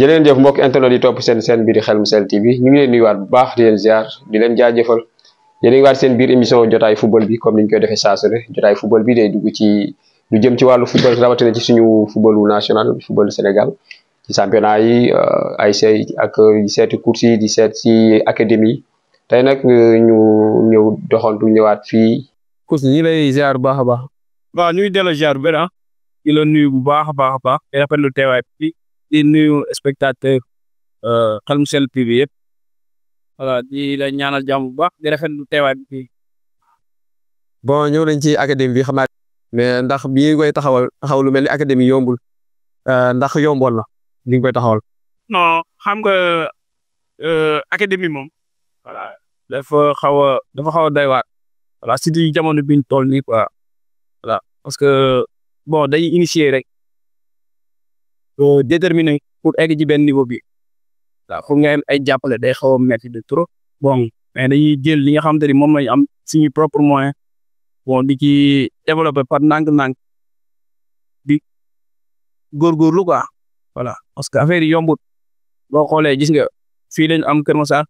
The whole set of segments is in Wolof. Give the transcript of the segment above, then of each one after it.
jërë ngeen jëf mbokk internet yi topp seen biir Xelum Sell TV ñu ngi leen nuyuwaat bu baax di leen ziar di leen jaajëfal yéen a ngi waat seen biir émission jotaay football bi comme ni ñu koy defee saa su ne jotaay football bi day dugg ci lu jëm ci wàllu football rawatina ci suñu footballu national footballu Sénégal ci championnat yi ay say ak seeti course yi di seet si académie yi tey nag ñu ñëw doxantu ñëwaat fii. course ñu lay ziar bu baax a baax. waaw ñuy delloo ziar bu bëri di la nuyu bu baax a baax di rafetlu teewaay bi di nuyu spectateur Xelum Sell TV yëpp voilà di la ñaanal jàmm bu baax di rafetlu teewaay bi fii. bon ñëw nañ ci académie bi xam naa mais ndax bii koy taxaw lu mel ni académie yombul ndax yomboon na li nga koy taxawal. non xam nga académie moom voilà dafa xaw a doy waar voilà surtout jamono biñ toll nii quoi voilà parce que bon dañuy initier rek déterminé pour egg ci benn niveau bi waaw pour nga am ay jàppale day xaw a métti de trop bon mais dañuy jël li nga xamante ni moom lañ am suñu propre moyen bon di ci développer par ndànk-ndànk di góorgóorlu quoi voilà parce que affaire yi yombut boo xoolee gis nga fii lañ am Kër Massar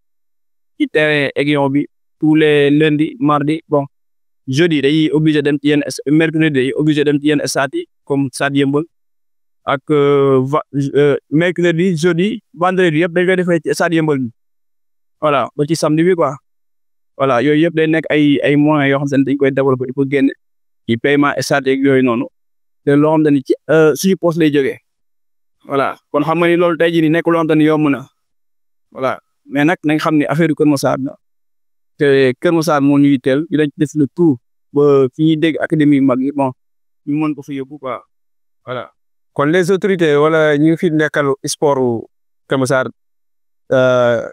ci terrain Aiglon bi tous les lundis mardi bon jeudi dañuy obligé dem ci yenn mercredi dañuy obligé dem ci yenn stade yi comme stade Yeumbeul ak mercredi jeudi vendredi yëpp dañ koy defee ci stade Yeumbeul bi voilà ba ci samedi bi quoi voilà yooyu yëpp day nekk ay moyens yoo xam ne dañ koy développer il faut génne ci paiement stade yeeg yooyu noonu te loo xam ne ci suñu poste lay jógee voilà kon xam nga ni loolu tey jii nii nekk loo xam ne yomb na voilà mais nag nañ xam ne affaire yu Kër Massar la te Kër Massar moo ñuy teel ñu dañ def le tout ba fi ñuy dégg académie yu mag yi bon ñu mën ko fa yóbbu quoi voilà. kon les autorités wala ñu fi nekkal sport Kër Massar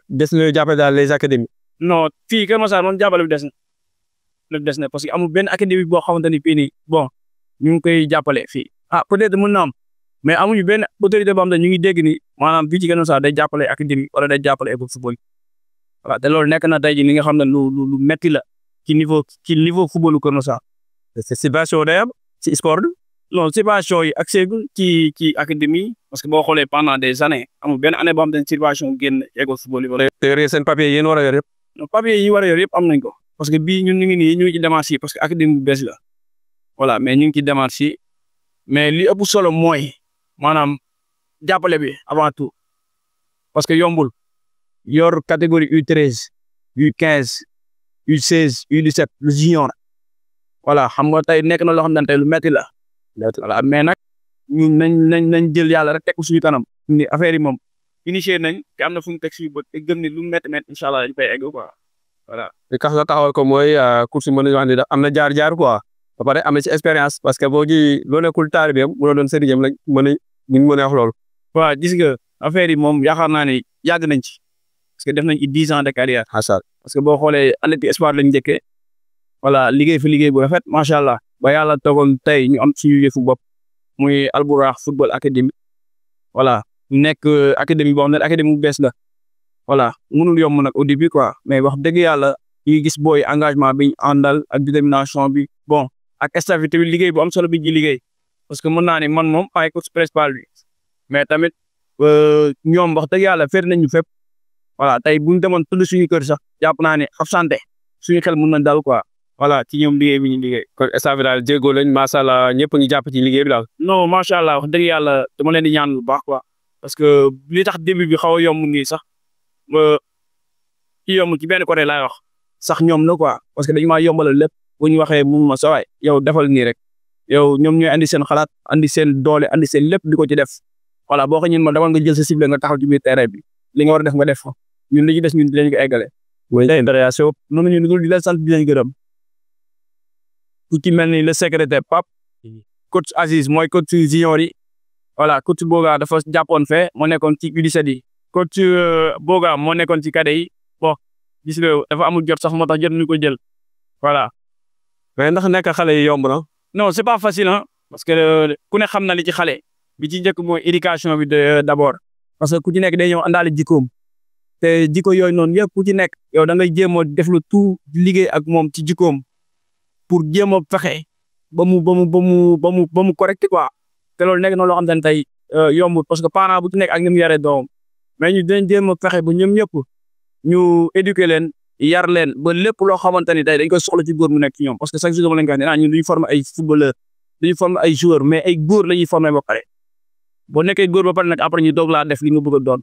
des na jàppale daal les académies. non fii Kër Massar moom jàppale bi des na parce que amul benn académie boo xamante ni fii nii bon ñu ngi koy jàppale fii peut-être mën na am mais amuñu benn autorité boo xam ne ñu ngi dégg ni maanaam fii ci Kër Massar day jàppale académie wala day jàppale école football voilà te loolu nekk na tey jii li nga xam ne lu metti la ci niveau footballu Kër Massar. subvention day am ci sport bi. non subvention yi accès ci académie parce que boo xoolee pendant des années amul benn année boo xam ne subvention génn école football yi. te seen papier yéen war a yor yëpp. non papier yi war a yor yëpp am nañ ko parce que bii ñun ñu ngi nii ñu ngi ci démarche yi parce que académie bu bees la voilà mais ñu ngi ci démarche yi mais li ëpp solo mooy maanaam jàppale bi avant tout parce que yombul yor catégorie U13 U15 U16 U17 lu junior voilà xam nga tey nekk na loo xam ne tey lu metti la. voilà mais nag ñun nañ jël yàlla rek teg ko suñu kanam ni affaire yi moom initié nañ te am na fu mu teg suñu bët te gëm ni lu métti incha allah dañ fay egg quoi voilà. li tax nga taxawal ko mooy course yi mën nañu wax ni am na jaar quoi ba pare am na ci expérience parce que boo ji loo nekkul taalibeem mu doon sëriñam lañ mën a wax loolu. waaw gis nga affaire yi moom yaakaar naa ne yàgg nañ ci parce que def nañ 10 ans de carrière. macha allah parce que boo xoolee Athletic Espoir lañ njëkkee voilà liggéey fi liggéey bu rafet macha allah. ba yàlla toogoon tey ñu am suñu yëfu bopp muy Albourakh football académie voilà nekk académie boo xam ne académie bu bees la voilà mënul yomb nag au début quoi mais wax dëgg yàlla ñu gis booy engagement bi ñu àndal ak détermination bi bon ak staff bi tamit liggéey bu am solo bi ñu liggéey parce que mën naa ne man moom ay coach principal bi mais tamit ñoom wax dëgg yàlla féer nañ ñu fépp voilà tey bu ñu demoon tudd suñu kër sax jàpp naa ne absenté suñu xel mën na dal quoi. voilà ci ñoom liggéey bi ñu liggéey. kon staff bi daal jéego lañ macha allah ñëpp ngi jàpp ci liggéey bi daal. non macha allah wax dëgg yàlla dama leen di ñaan bu baax quoi parce que li tax début bi xaw a yomb nii sax ci yomb ci benn côté laay wax sax ñoom la quoi parce que dañu maa yombalal lépp bu ñu waxee mun ma sa waay yow defal nii rek yow ñoom ñooy andi seen xalaat andi seen doole andi seen lépp di ko ci def voilà boo ko ñun ma demal nga jël sa cible nga taxaw ci biir terrain bi li nga war a def nga def ko ñun li ñu des ñun di leen ko eggale. oui intégration noonu ñu dugul di leen sant di leen gërëm. ku ci mel ni le secrétaire Pape coach Aziz mooy coach junior yi voilà coach Boga dafa jàppoon fee moo nekkoon ci U17 yi coach Boga moo nekkoon ci cadet yi bon gis nga dafa amul jot sax moo tax jot ñu ko jël voilà. mais ndax nekk xale yi yomb na. non c'est pas facile parce que ku ne xam na li ci xale bi ci njëkk mooy éducation bi d'abord parce que ku ci nekk day ñëw àndaale jikkoom te jikko yooyu noonu yëpp ku ci nekk yow da ngay jéem a def lu tout liggéey ak moom ci jikkoom. pour jéem a fexe ba mu correct quoi te loolu nekk na loo xam ne tey yombut parce que parent bu ci nekk ak ni mu yaree doomam mais ñu dañ jéem a fexe ba ñoom ñëpp ñu éduquer leen yar leen ba lépp loo xamante ni tey dañ koy soxla ci góor mu nekk ci ñoom parce que chaque jour dama leen koy wax ne ñun duñu former ay footballeur duñu former ay joueur mais ay góor la ñuy former ba pare boo nekkee góor ba pare nag après ñu doog laa def li nga bëgg a doon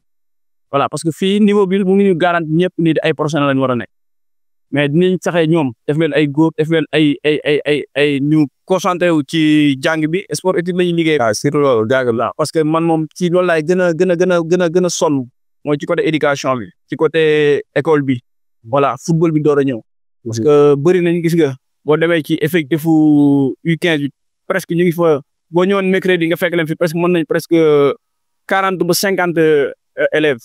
voilà parce que fii niveau bi mu ngi ñu garanti ñëpp ni ay professionnels lañ war a nekk mais dinañ fexe ñoom def leen ay góor def leen ay ñu concentré wu ci jàng bi sport étude la ñuy liggéey. waaw surtout loolu jàng la parce que man moom ci loolu laay gën a sonn mooy ci côté éducation bi ci côté école bi voilà football bi door a ñëw. parce que bëri nañ gis nga boo demee ci effectif U15 bi presque ñu ngi fa boo ñëwoon mercredi nga fekk leen fi presque mën nañ presque 40 ba 50 élèves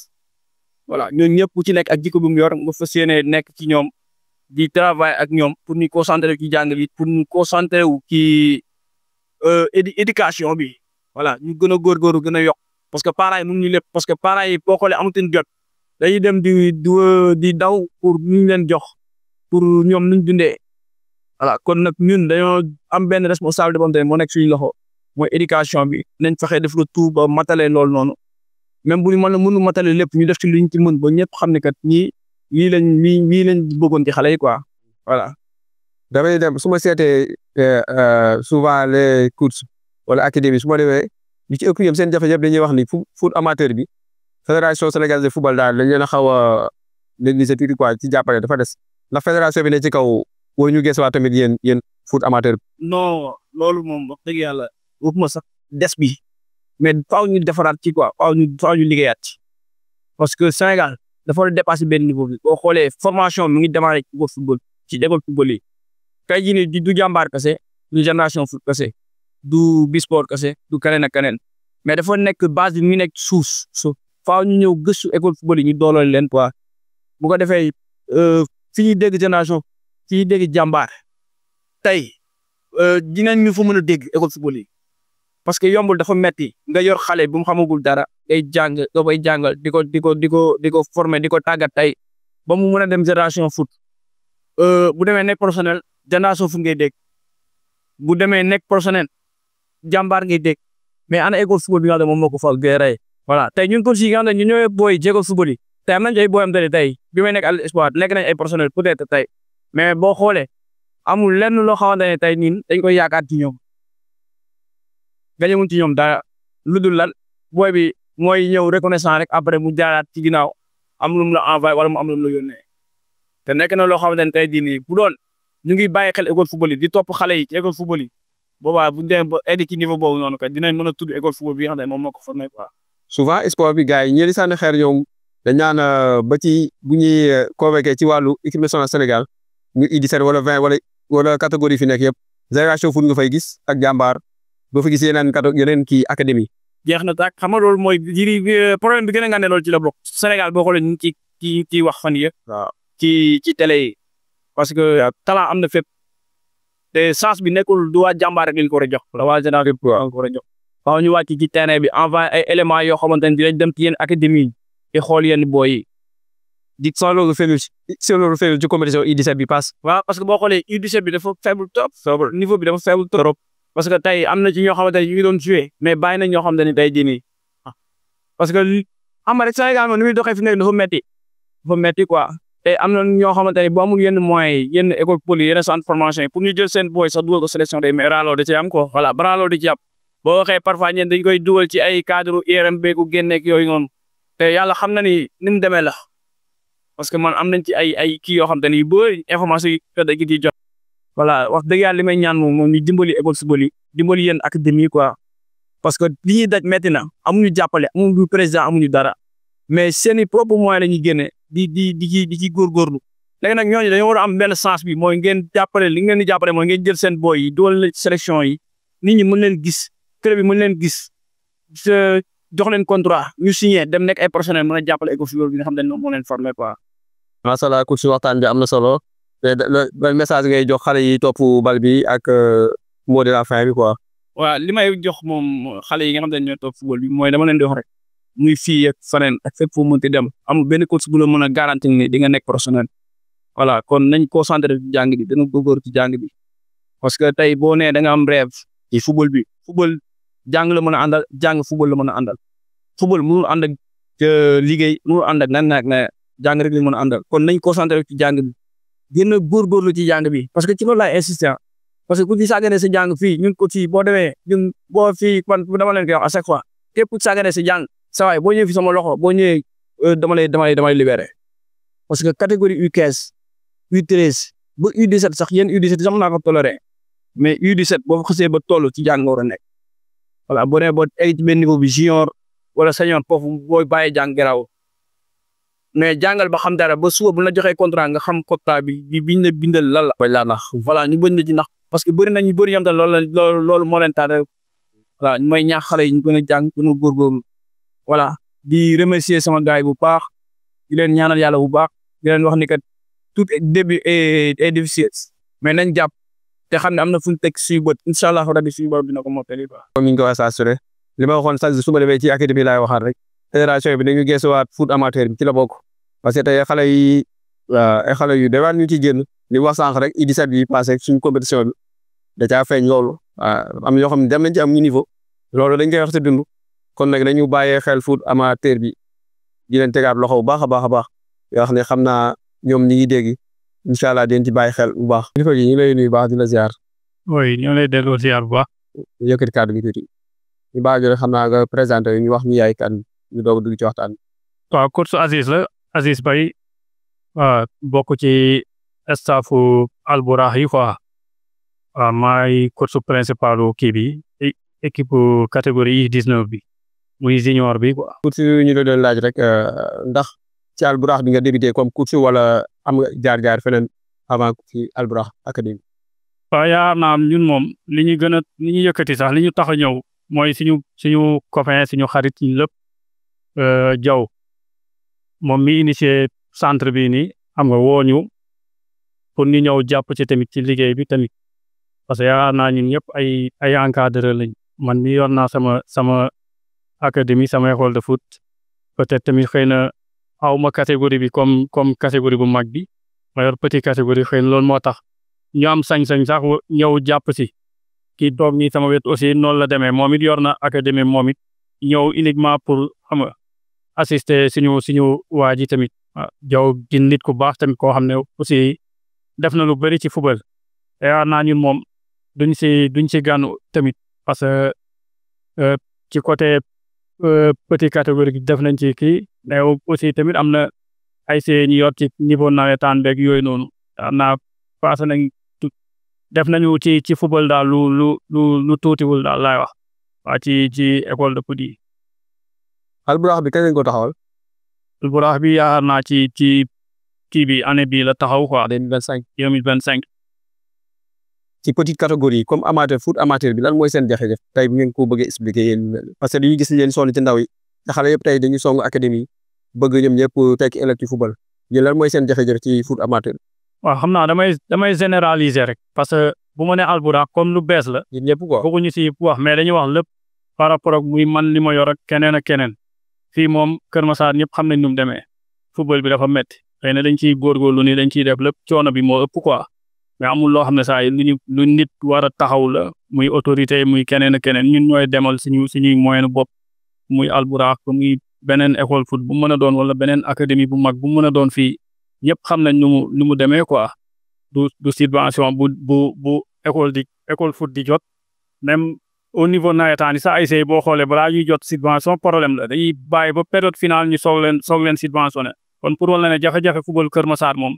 voilà ñooñu ñëpp ku ci nekk ak jikko bu mu yor nga fas yéene nekk ci ñoom. di travail ak ñoom pour ñu concentrer ci jàng bi pour ñu concentrer wu ci éducation bi voilà ñu gën a góorgóorlu gën a yokk parce que parents yi mënuñu lépp parce que parents yi boo xoolee amatuñ jot dañuy dem di daw pour ñu leen jox pour ñoom nuñ dundee voilà kon nag ñun dañoo am benn responsabilité boo xam ne moo nekk suñu loxo mooy éducation bi nañ fexe def le tout ba matale loolu noonu même bu ñu mënu matale lépp ñu def ci luñ ci mën ba ñëpp xam ne kat ñii lii lañ bëggoon ci xale yi quoi voilà. damay dem su ma seetee souvent les courses wala académie su ma demee li ci ëpp ñoom seen jafe-jafe dañuy wax ni foot amateur bi fédération sénégalaise de football daal dañ leen a xaw a négliger tuuti quoi ci jàppale dafa des la fédération bi ne ci kaw woo ñu gëstuwaat tamit yéen foot amateur bi. non loolu moom wax dëgg yàlla waxuma sax des bi mais faaw ñu defaraat ci quoi faaw ñu liggéeyaat ci parce que Sénégal. dafa war a dépasser benn niveau bi boo xoolee formation mi ngi démarré ci football ci école football yi tey jii nii du jàmbaar kese du génération foot kese du bisport kese du keneen ak keneen mais dafa nekk base bi mi ngi nekk suuf faaw ñu ñëw gëstu école football yi ñu dooleel leen quoi bu ko defee fi ñuy dégg génération fi ñuy dégg jàmbaar tey dinañ ñu fa mën a dégg école football yi parce que yombul dafa metti nga yor xale bu mu xamagul dara. day jàng nga koy jàngal di ko former di ko tàggat tey ba mu mën a dem génération foot bu demee nekk professionnel génération foot ngay dégg bu demee nekk professionnel jàmbaar ngay dégg mais ana école football bi nga xam ne moom moo ko fal gërëm voilà tey ñun coach yi nga xam ne ñu ñëwee booy jéego football yi tey am nañ ay booyam tey bi may nekk à l'espoir nekk nañ ay professionnel peut-être tey mais boo xoolee amul lenn loo xamante ne tey ñun dañ koy yaakaar ci ñoom gañewuñ ci ñoom dara lu dul lan booy bi. mooy ñëw reconnaissant rek après mu jaaraat ci ginnaaw am lu mu la envoyé wala mu am lu mu la yónnee te nekk na loo xamante ne tey jii nii bu doon ñu ngi bàyyi xel école football yi di topp xale yi ci école football yi boobaa bu ñu demee ba egg ci niveau boobu noonu kat dinañ mën a tudd école football bi nga xam ne moom moo ko formé quoi. souvent sport bi gars yi ñi di sànni xeer ñoom dañ naan ba ci bu ñuy convoqué ci wàllu équipe nationale Sénégal ñu U17 wala 20 wala catégorie fi nekk yëpp génération foot nga fay gis ak jàmbaar ba fa gis yeneen kii académie. jeex na taag xam nga loolu mooy problème bi gën a ngande loolu ci la bokk Sénégal boo xoolee ñu ngi ci wax fan yëpp waaw ci télé yi parce que talent am na fépp te chance bi nekkul du waa jàmbaar rek lañ ko war a jox la waa général ko war a jox faaw ñu wàcc ci terrain bi envoyé ay éléments yoo xamante ne dinañ dem ci yenn académie yi xool yenn booy yi di soo loolu faible ci compétition U17 bi passe waaw parce que boo xoolee U17 bi dafa faible trop niveau bi dafa faible trop parce que tey am na ci ñoo xamante ne ñu ngi doon joué mais bàyyi nañ ñoo xamante ne tey jii nii parce que xam nga rek Sénégal moom ni muy doxee fi nekk dafa metti quoi te am na ñoo xamante ne bu amul yenn moyens yi yenn école poli yenn centre formation yi pour ñu jël seen booy sax dugal ko sélection day mais raaloo da ci am quoi voilà braaloo da ci am boo waxee parfois ñeen dañ koy dugal ci ay cadre IRMB ku génneeg yooyu noonu te yàlla xam na ni mu demee la parce que man am nañ ci ay kii yoo xamante ne yu bëri information yi dañ ciy jot. voilà wax dëgg yàlla li may ñaan moom ñu dimbali école football yi dimbali yéen académie quoi parce que li ñuy daj metti na amuñu jàppale amuñu président amuñu dara mais seeni propre moyen la ñuy génne di ci góorgóorlu léegi nag ñooñu dañoo war a am benn sens bi mooy ngeen jàppale li ngeen di jàppale mooy ngeen jël seen boy yi doole leen sélection yi nit ñi mën leen gis club bi mën leen gis jox leen contrat ñu signé dem nekk ay professionnels mën a jàppale école football bi nga xam ne moo leen formé quoi. macha allah ku si waxtaan bi am na solo. te message ngay jox xale yi topp bal bi ak mot de la fin bi quoi. waaw li may jox moom xale yi nga xam ne ñooy topp football bi mooy dama leen di wax rek muy fii ak feneen ak fépp fu mu mënti dem amul benn coach bu la mën a garanti ni di nga nekk professionnel. voilà kon nañ concentré ci jàng bi dana góorgóorlu ci jàng bi parce que tey boo nee da nga am rêve ci football bi football jàng la mën a àndal jàng football la mën a àndal football mënul ànd ak liggéey mënul ànd ak nan ne jàng rek la mën a àndal kon nañ concentré ci jàng bi gën a góorgóorlu ci jàng bi parce que ci loolu laay insister parce que ku ci sàggane si jàng fii ñun ko ci boo demee ñun boo fii man dama leen koy wax à chaque fois képp ku sàggane si jàng saa waay boo ñëwee fi sama loxo boo ñëwee dama lay libéré parce que catégorie U15 U13 ba U17 sax yéen U17 sax mën naa ko toléré mais U17 boo xasee ba toll ci jàng nga war a nekk voilà boo nee ba egg ci benn niveau bi junior wala senior foofu booy bàyyi jàng garaaw mais jàngal ba xam dara ba suba bu la joxee contrat nga xam contrat bi biñ la bindal lan la. laa nax voilà ñu bëri na ci nax parce que bëri na ñu bëri yam tam loolu moo leen tardé voilà ñu may ñaax xale yi ñu gën a jàng gën a góorgóorlu voilà di remercier sama gars yi bu baax di leen ñaanal yàlla bu baax di leen wax ni que tout début est difficile mais nañ jàpp te xam ne am na fu ñu teg suñu bët incha allah rabi suñu bët dina ko mottali ba. comme ni ñu ko waxee saa su ne li ma waxoon sax su ma demee ci académie laay waxaat rek fédération bi dañu gëstuwaat foot amateur bi ci la bokk parce que tey xale yi ay xale yu dewaat ñu ci génn li wax sànq rek U17 bi passé suñu compétition bi da caa feeñ loolu am yoo xam ne dem nañ ci am niveau loolu dañ koy wax te dund kon nag dañu bàyyee xel foot amateur bi di leen tegaat loxo bu baax a baax a baax yoo xam ne xam naa ñoom ñi ngi dégg incha allah di leen ci bàyyi xel bu baax. kilifa gi ñu lay nuyu baax di la ziar. oui ñu lay delloo ziar bu baax. yëkkati kàddu gi tuuti ñu baax rek xam naa nga présenté ñu wax ñu yaay kan ñu doog a dugg ci waxtaan bi. waaw coach Aziz la Aziz Baye bokk ci staffu Albourakh yi quoi waaw maay coach principalu kii bi équipe catégorie U19 bi muy junior bi quoi. coach ñu la doon laaj rek ndax ci Albourakh bi nga débuté comme coach wala am nga jaar-jaar feneen avant ci Albourakh académie. waaw yaa naam ñun moom li ñu gën a li ñu yëkkati sax li ñu tax a ñëw mooy suñu copain suñu xarit ñu lépp Jaw moom mi initié centre bi nii xam nga woo ñu pour ñu ñëw jàpp ci tamit ci liggéey bi tamit parce que yaakaar naa ñun ñëpp ay encadreur lañ man mi yor naa sama académie sama école de foot peut-être tamit xëy na aw ma catégorie bi comme catégorie bu mag bi ma yor petit catégorie xëy na loolu moo tax ñu am sañ-sañ sax ñëw jàpp si kii toog nii sama wet aussi noonu la demee moom it yor na académie moom it ñëw uniquement pour xam nga assister suñu waa ji tamit Jaw di nit ku baax tamit koo xam ne aussi def na lu bëri ci football yaakaar naa ñun moom duñ si gànnu tamit parce que ci côté petit catégorie def nañ ci kii mais aussi tamit am na ay see ñu yor ci niveau nawetaan beeg yooyu noonu yaakaar naa passé nañ def nañu ci football daal lu tuutiwul daal laay wax waa ci école de foot yi. Albourakh bi kañ lañ ko taxawal. Albourakh bi yaakaar naa ci kii bi année bii la taxaw quoi 2025. ci petite catégorie comme amateur foot amateur bi lan mooy seen jafe-jafe tey bu ngeen ko bëggee expliquer yéen parce que dañuy gis leen sonn ci ndaw yi te xale yëpp tey dañuy song académie bëgg ñoom ñëpp tekki ëllëg ci football yéen lan mooy seen jafe-jafe ci foot amateur. waaw xam naa damay généraliser rek parce que bu ma nee Albourakh comme lu bees la. ñun ñëpp quoi bëgguñu si wax mais dañuy wax lépp par rapport ak muy man li ma yor ak keneen ak keneen fii moom Kër Massar ñëpp xam nañ nu mu demee football bi dafa métti xëy na dañ ciy góorgóorlu ni dañ ciy def lépp coono bi moo ëpp quoi mais amul loo xam ne saa yi lu nit war a taxaw la muy autorité muy keneen ak keneen ñun ñooy demal suñuy moyen bopp muy Albourakh muy beneen école foot bu mën a doon wala beneen académie bu mag bu mën a doon fii. ñëpp xam nañ nu mu demee quoi du subvention bu école foot di jot même au niveau nawetaan sax ay say boo xoolee balaa ñuy jot subvention problème la dañuy bàyyi ba période finale ñu soog leen subventionné kon pour wala ne jafe-jafe football Kër Massar moom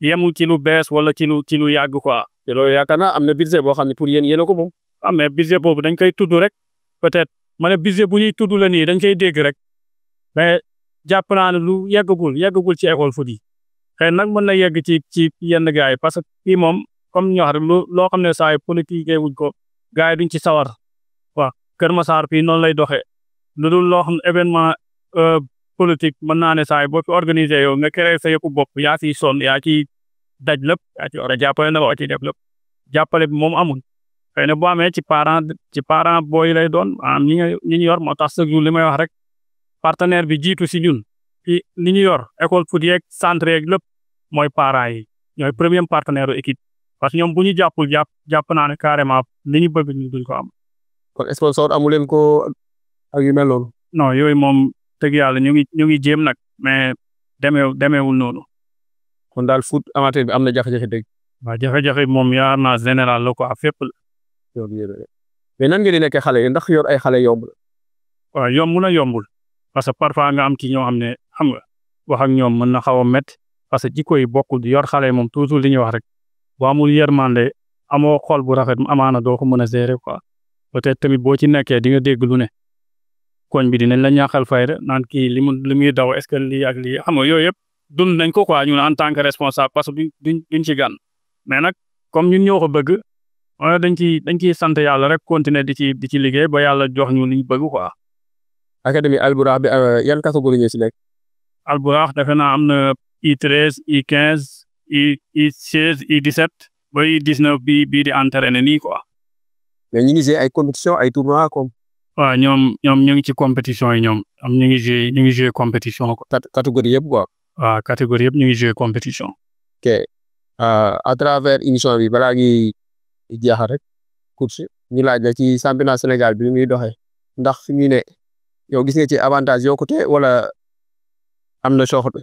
yemul ci lu bees wala ci lu yàgg quoi. te loolu yaakaar naa am na budget boo xam ne pour yéen a ko moom. mais budget boobu dañ koy tudd rek peut-être ma ne budget bu ñuy tudd la nii dañ koy dégg rek mais jàpp naa ne lu yeggagul ci école foot yi. xëy nag mën na yegg ci yenn gars yi parce que fii moom comme ñu wax rek loo xam ne saa yu politique wuñ ko gars yi duñ ci sawar waaw Kër Massar fii noonu lay doxee lu dul loo xam ne événement politique mën naa ne saa yu boo fi organisé yow nga créé sa yëpp bopp yaa ciy sonn yaa ciy daj lépp yaa ci war a jàppale na ci def lépp jàppale bi moom amul xëy na boo amee ci parent booy lay doon maanaam ñi ñu yor moo tax chaque jour li may wax rek partenaire bi jiitu si ñun ci li ñu yor école foot yeeg centre yeeg lépp mooy parents yi ñooy premier partenaire équipe parce que ñoom bu ñu jàpp naa ne carrément li ñu bëgg ñu duñ ko am. kon sponsor amu leen ko ak yu mel noonu. non yooyu moom dëgg yàlla ñu ngi jéem nag mais demeewul noonu. kon daal foot amateur bi am na jafe-jafe dëgg. waaw jafe-jafe moom yaa naa général la quoi fépp la. mais nan ngeen di nekkee xale yi ndax yor ay xale yomb la. waaw yomb na yombul parce que parfois nga am ci ñoo xam ne xam nga wax ak ñoom mën na xaw a métti parce que jikko yi bokkul yor xale yi moom toujours li ñuy wax rek boo amul yërmande amoo xol bu rafet amaana doo ko mën a gérer quoi peut-être tamit boo ci nekkee di nga dégg lu ne koñ bi dinañ la ñaaxal fayda naan kii li muy daw est-ce que lii ak lii xam nga yooyu yëpp dund nañ ko quoi ñun en tant que responsable parce que duñ ci gan mais nag comme ñun ñoo ko bëgg dañ ciy sant yàlla rek continuer di ci liggéey ba yàlla jox ñu liñ bëgg quoi. académie Albourakh bi yan catégorie ñoo ci nekk. Albourakh defe naa am na I13 I15 I16 I17 ba I19 bii di entraîné nii quoi. mais ñu ngi jouer ay compétition ay tournois comme. waaw ñoom ñu ngi ci compétition yi ñoom ñu ngi jouer compétition ko. catégorie yëpp quoi. waaw catégorie yëpp ñu ngi jouer compétition. ok à travers émission bi balaa ñuy jeexal rek coach ñu laaj la ci championnat Sénégal bi muy doxee ndax fi mu ne yow gis nga ci avantage yokkute wala am na sooxatu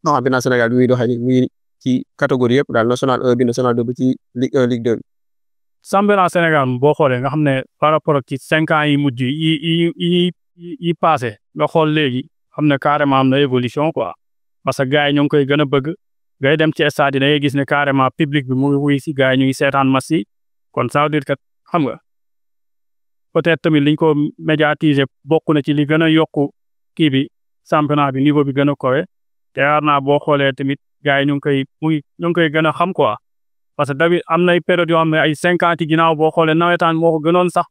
non championnat Sénégal bi muy doxee ni muy ci catégorie yëpp daal national 1 bi national 2 bi ci Ligue 1 Ligue 2. championnat Sénégal boo xoolee nga xam ne par rapport ak ci 5 ans yi mujj yi passé nga xool léegi xam ne carrément am na évolution quoi parce que gars yi ñoo ngi koy gën a bëgg ngay dem ci stade yi da ngay gis ne carrément public bi mu ngi wuy si gars yi ñu ngi seetaan match yi kon ça veut dire que xam nga peut-être tamit liñ ko médiatiser bokk na ci li gën a yokku kii bi championnat bi niveau bi gën a kowe te yaakaar naa boo xoolee tamit gars yi ñu ngi koy gën a xam quoi. parce que tamit am nay période yoo xam ne ay 50 ginnaaw boo xoolee nawetaan moo ko gënoon sax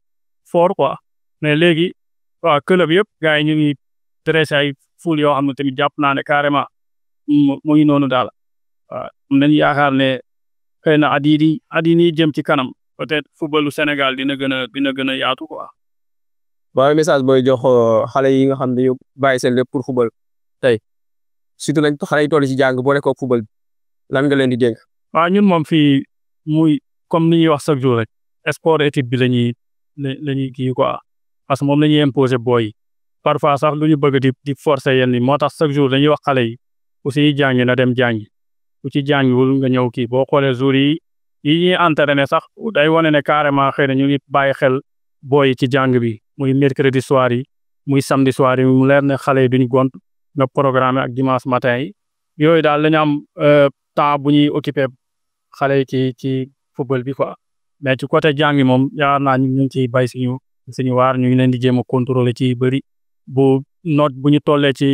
fort quoi mais léegi waaw club yëpp gars yi ñu ngi dressé ay foule yoo xam ne tamit jàpp naa ne carrément mu ngi noonu daal waaw am nañu yaakaar ne xëy na at yii nii jëm ci kanam peut-être footballu Sénégal dina gën a yaatu quoi. waaw message booy jox xale yi nga xam ne ñu bàyyi seen lépp pour football tey surtout nañ xale yi toll ci jàng boole koog football lan nga leen di dénk. waaw ñun moom fii muy comme ni ñuy wax chaque jour rek sport étude bi la ñuy kii quoi parce que moom la ñuy imposer booy yi parfois sax lu ñu bëgg di forcer yenn yi moo tax chaque jour dañuy wax xale yi ku si jàngi na dem jàngi ku ci jàngiwul nga ñëw kii boo xoolee jour yi ñuy entraîné sax day wane ne carrément xëy na ñu ngi bàyyi xel booy yi ci jàng bi muy mercredi soir yi muy samedi soir yi mu leer ne xale yi duñ gont nga programme ak dimanche matin yi yooyu daal lañu am temps bu ñuy occupé xale yi ci football bi quoi mais ci côté jàng moom yaakaar naa ñu ngi ciy bay suñu waar ñu ngi leen di jéem a contrôler ci bëri bu note bu ñu tollee ci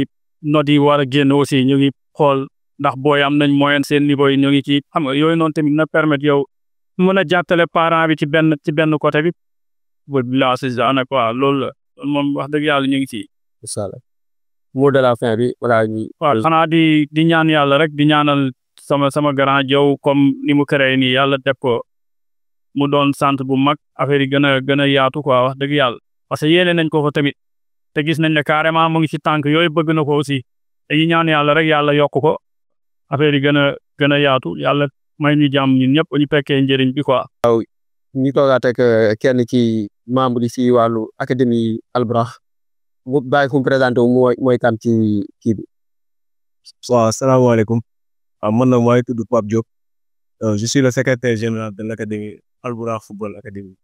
note yi war a génn aussi ñu ngi xool ndax booy am nañ moyenne seen niveau yi ñu ngi ci xam nga yooyu noonu tamit na permettre yow mën a jàppale parent bi ci benn côté bi football bi la saison quoi loolu la moom wax dëgg yàlla ñu ngi ci. incha allah mot de la fin bi voilà ñuy. waaw xanaa di ñaan yàlla rek di ñaanal sama grand Diaw comme ni mu créé nii yàlla def ko mu doon centre bu mag affaire yi gën a yaatu quoi wax dëgg yàlla parce que yéene nañ ko tamit te gis nañ ne carrément mu ngi ci tànk yooyu bëgg na ko aussi dañuy ñaan yàlla rek yàlla yokk ko affaire yi gën a yaatu yàlla may ñu jàmm ñun ñëpp ñu fekkee njëriñ bi quoi. waaw ñu toogaat ak kenn ci membre yi si wàllu académie Albourakh mu bàyyi fu mu présenté wu mooy kan ci kii bi. waaw asalaamaaleykum. man nag maa ngi tudd Pape Diop je suis le secrétaire général de l'académie Albourakh Football Academy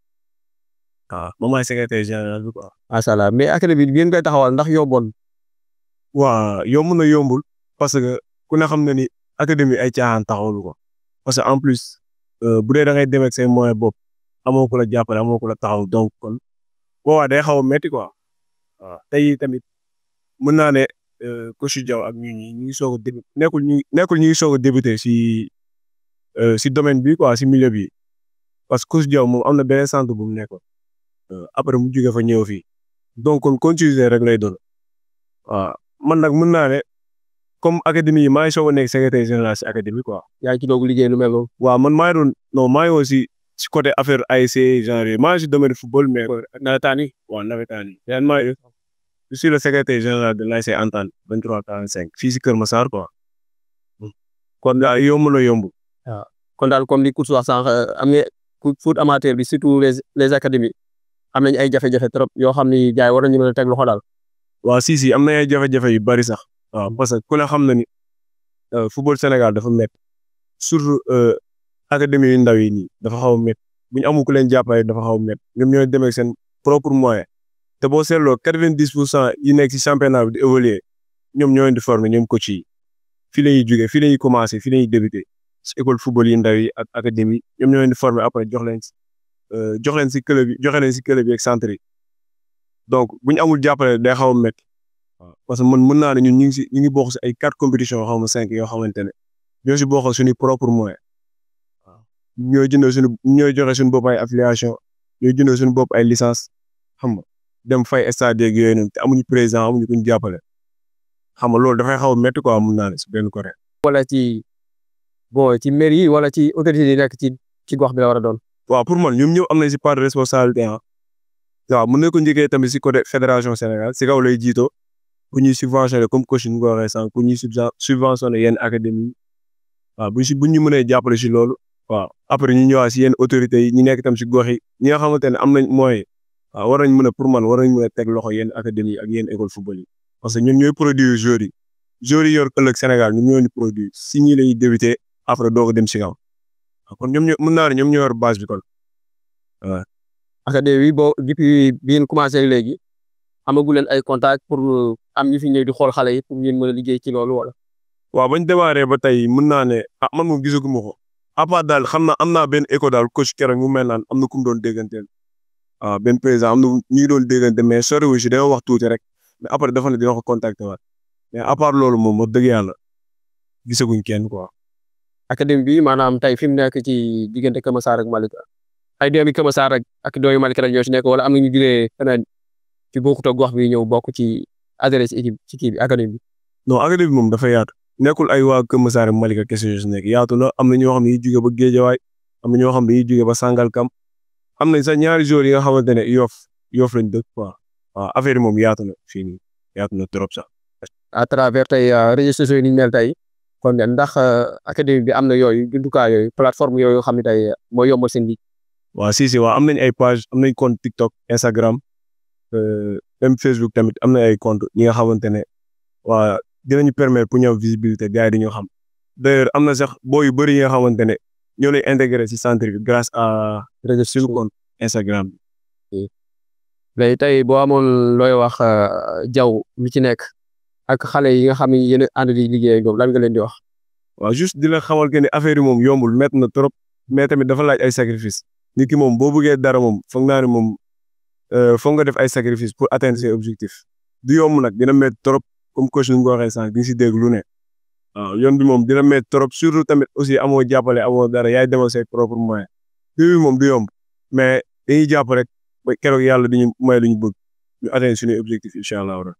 waaw moom mooy secrétaire général bi quoi. macha allah mais académie bi ngeen koy taxawal ndax yomboon. waaw yomb na yombul parce que ku ne xam na ni académie ay caaxaan taxawlu ko parce que en plus bu dee da ngay dem ak say moyens bopp amoo ko la jàppale amoo ko la taxaw donc kon boobaa day xaw a métti quoi waaw tey tamit mën naa ne. coach Diaw ak ñu ngi soog a débuté nekkul ñu ngi soog a débuté si domaine bi quoi si milieu bi parce que coach Diaw moom am na beneen centre bu mu nekkoon après mu jóge fa ñëw fii donc kon continuer rek lay doon waaw man nag mën naa ne comme académie yi maa ngi soog a nekk secrétaire général si académie quoi. yaa ngi ci doog liggéey lu mel noonu. waaw man maa ngi woon si côté affaire ASC genre maa ngi si domaine football mais. nawetaan yi. waaw nawetaan yi. je suis le secrétaire général de l'ASC Entente 2345 fii si Kër Massar quoi. kon daal yomb na yomb. waaw kon daal comme li coach wax sànq am nga foot amateur bi surtout les académies am nañ ay jafe-jafe trop yoo xam ni gars yi war nañu mën a teg loxo daal. waaw si am na ay jafe-jafe yu bari sax waaw parce que ku ne xam na ni football Sénégal dafa métti surtout académie yu ndaw yi nii dafa xaw a métti bu ñu amul ku leen jàppale dafa xaw a métti ñoom ñooy demee ak seen propre moyen te boo seetloo 90% yi nekk ci championnat bi di évoluer ñoom ñoo leen di former ñoom coach yi fii la ñuy jógee fii la ñuy commencer fii la ñuy débuter ci école football yi ndaw yi ak académie ñoom ñoo leen di former après jox leen ci club yi joxe leen ci club yi ak centre yi donc bu ñu amul jàppale day xaw a métti waaw parce que man mën naa ne ñun ñu ngi bokk ci ay 4 compétitions xaw ma 5 yoo xamante ne ñoo ci bokk suñu propre moyen waaw ñooy joxe suñu bopp ay affiliation ñooy jëndee suñu bopp ay licence xam nga dem fay stade yeeg yooyu noonu te amuñu président amuñu kuñ jàppale xam nga loolu dafay xaw a métti quoi mën naa ne ci benn côté. wala ci mairie yi wala ci autorités yi nekk ci gox bi la war a doon. waaw pour man ñoom ñëpp am nañ ci part de responsabilité waaw mën nañ ko njëkkee tamit ci côté fédération Sénégal ci kaw lay jiitoo pour ñuy subventionné comme coach ñu ko waxee sànq pour ñuy subventionné yenn académie waaw buñ ñu mënee jàppale ci loolu waaw après ñu ñëwaat ci yenn autorités yi ñu nekk tam ci gox yi ñi nga xamante ne am nañ moyen waaw war nañ mën a teg loxo yenn académie ak yenn école football yi parce que ñun ñooy produire joueurs yi yor ëllëg Sénégal ñun ñoo ñu produire si ñii lañuy débuter après doo ko dem ci kaw kon ñoom ñoo yor base bi kon waaw. académie bi depuis bi ngeen commencé léegi amagu leen ay contact pour am ñu fi ñëw di xool xale yi pour ngeen mën a liggéey ci loolu wala. waaw bañ démarré ba tey mën naa ne man moom gisaguma ko à part daal xam naa am naa benn écho daal coach keroog mu mel naan am na ku mu doon dégganteel waaw benn président am na ñu ngi doon déggante mais soriwul si dañoo wax tuuti rek mais après dafa ne dina ko contacter waat mais à part loolu moom wax dëgg yàlla gisaguñ kenn quoi. académie bi maanaam tey fi mu nekk ci diggante Keur Massar ak Malika ay doomi Keur Massar ak doomi Malika rek ñoo ci nekk wala am na ñu jugee feneen ci bokkut ak gox bi ñëw bokk ci adhéré ci équipe ci kii bi académie bi. non académie bi moom dafa yaatu nekkul ay waa Keur Massar ak Malika kese yoo si nekk yaatu na am na ñoo xam ne yiy jugee ba Guédiawaye am na ñoo xam ne yiy jugee ba Sangalkam am nañ sax ñaari joueurs yi nga xamante ne Yoff lañ dëkk quoi waaw affaire yi moom yaatu na fii nii yaatu na trop sax. à travers tey réseaux sociaux yi ni ñu mel tey kon ndax académie bi am na yooyu jumtukaay yooyu plateforme yooyu xam ne tey moo yombal seen liggéey. waaw si waaw am nañ ay page am nañ compte TikTok Instagram même Facebook tamit am na ay compte ñi nga xamante ne waa dinañu permettre pour ñu am visibilité gars yi dañoo xam d'ailleurs am na sax boo yu bëri yi nga xamante ne ñoo lay intégré ci centre bi grâce à réseaux sociaux compte Instagram bi. léegi tey boo amoon looy wax Diaw mi ci nekk ak xale yi nga xam ne yéen a ànd di liggéey ak ñoom lan nga leen di wax. waaw juste di la xamal que ne affaire yi moom yombul métti na trop mais tamit dafa laaj ay sacrifice nit ki moom boo bëggee dara moom foog naa ne moom foog nga def ay sacrifice pour atteindre ses objectifs du yomb nag dina métti trop comme coach ni nga ko waxee sànq di nga si dégg lu ne waaw yoon bi moom dina métti trop surtout tamit aussi amoo jàppale amoo dara yaay demal say propre moyen bi moom du yomb mais dañuy jàpp rek ba keroog yàlla dañu may lu ñu bëgg ñu atteindre suñuy objectifs incha allah.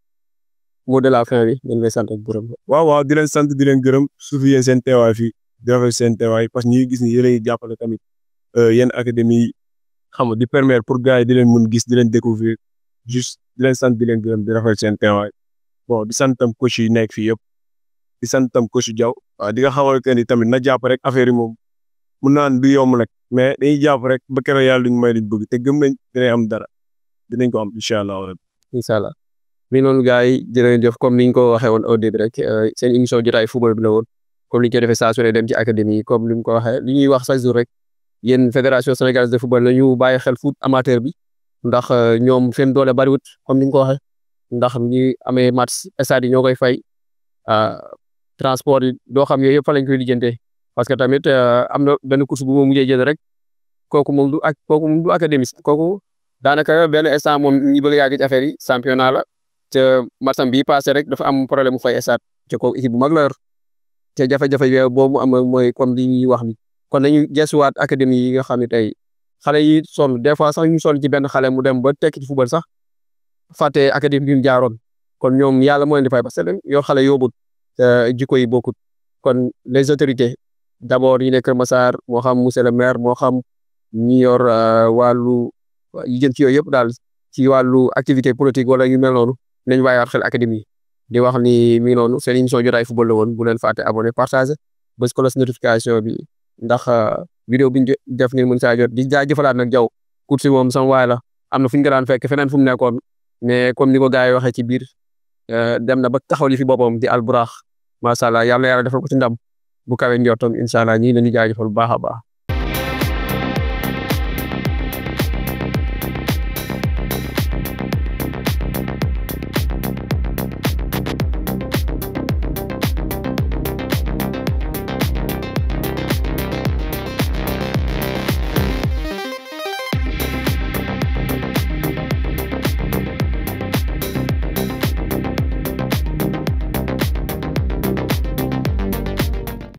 mot de la fin bi ñu ngi lay sant ak gërëm. waaw di leen sant di leen gërëm surtout yéen seen teewaay fii di rafetlu seen teewaay parce que ñu ngi gis ni yéen a ngi jàppale tamit yenn académie yi xam nga di permettre pour gars yi di leen mën gis di leen découvrir juste di leen sant di leen gërëm di rafetlu seen teewaay bon di sant tam coach yi nekk fii yëpp di sant tam coach Diaw waaw di nga xamal que ni tamit na jàpp rek affaire yi moom mun naan du yomb rek mais dañuy jàpp rek ba keroog yàlla duñ may luñ bëgg te gëm nañ dinañ am dara dinañ ko am incha allah. incha allah. mi noonu gars yi jërëjëf comme ni ñu ko waxee woon au début rek seen émission jotaay football bi la woon comme ni ñu ko defee saa su ne dem ci académie yi comme ni mu ko waxee li ñuy wax chaque jour rek yéen fédération sénégalaise de football la ñu bàyyi xel foot amateur bi ndax ñoom seen doole bariwut comme ni ñu ko waxee ndax ñi amee match stade yi ñoo koy fay transport yi doo xam yooyu yëpp fa lañ koy lijjantee parce que tamit am na benn course bu mu mujjee jël rek kooku moom du académiste kooku daanaka benn instant moom ñi bëgg a yàgg ci affaire yi championnat la. te marsam bii passé rek dafa am problème mu fay esaat te ko équipe bu mag la yor te jafe-jafe yooyu boobu am mooy comme li ñuy wax ni kon nañu gesuwaat académie yi nga xam ne tey xale yi sonn des fois sax ñu sonn ci benn xale mu dem ba tekki ci football sax fàtte académie bi mu jaaroon kon ñoom yàlla moo leen di fay parce que yoo xale yóbbut te jikko yi bokkut kon les autorités d'abord yi nekk Keur Massar moo xam monsieur le maire moo xam ñi yor wàllu yi jëm ci yooyu yëpp daal ci wàllu activité politique wala yu mel noonu nañ bàyyiwaat xel académie di wax ni mi ngi noonu seen émission jotaay football la woon bu leen fàtte abonné partager bës cloche notification bi ndax vidéo bi ñu def ngeen mën saa jot di jaajëfalaat nag Diaw course moom sama waay la am na fu ñu ko daan fekk feneen fu mu nekkoon mais comme ni ko gars yi waxee ci biir dem na ba taxaw li fi boppam di alburax macha allah yàlla defal ko ci ndam bu kawe njortam incha allah ñii leen di jaajëfal bu baax a baax.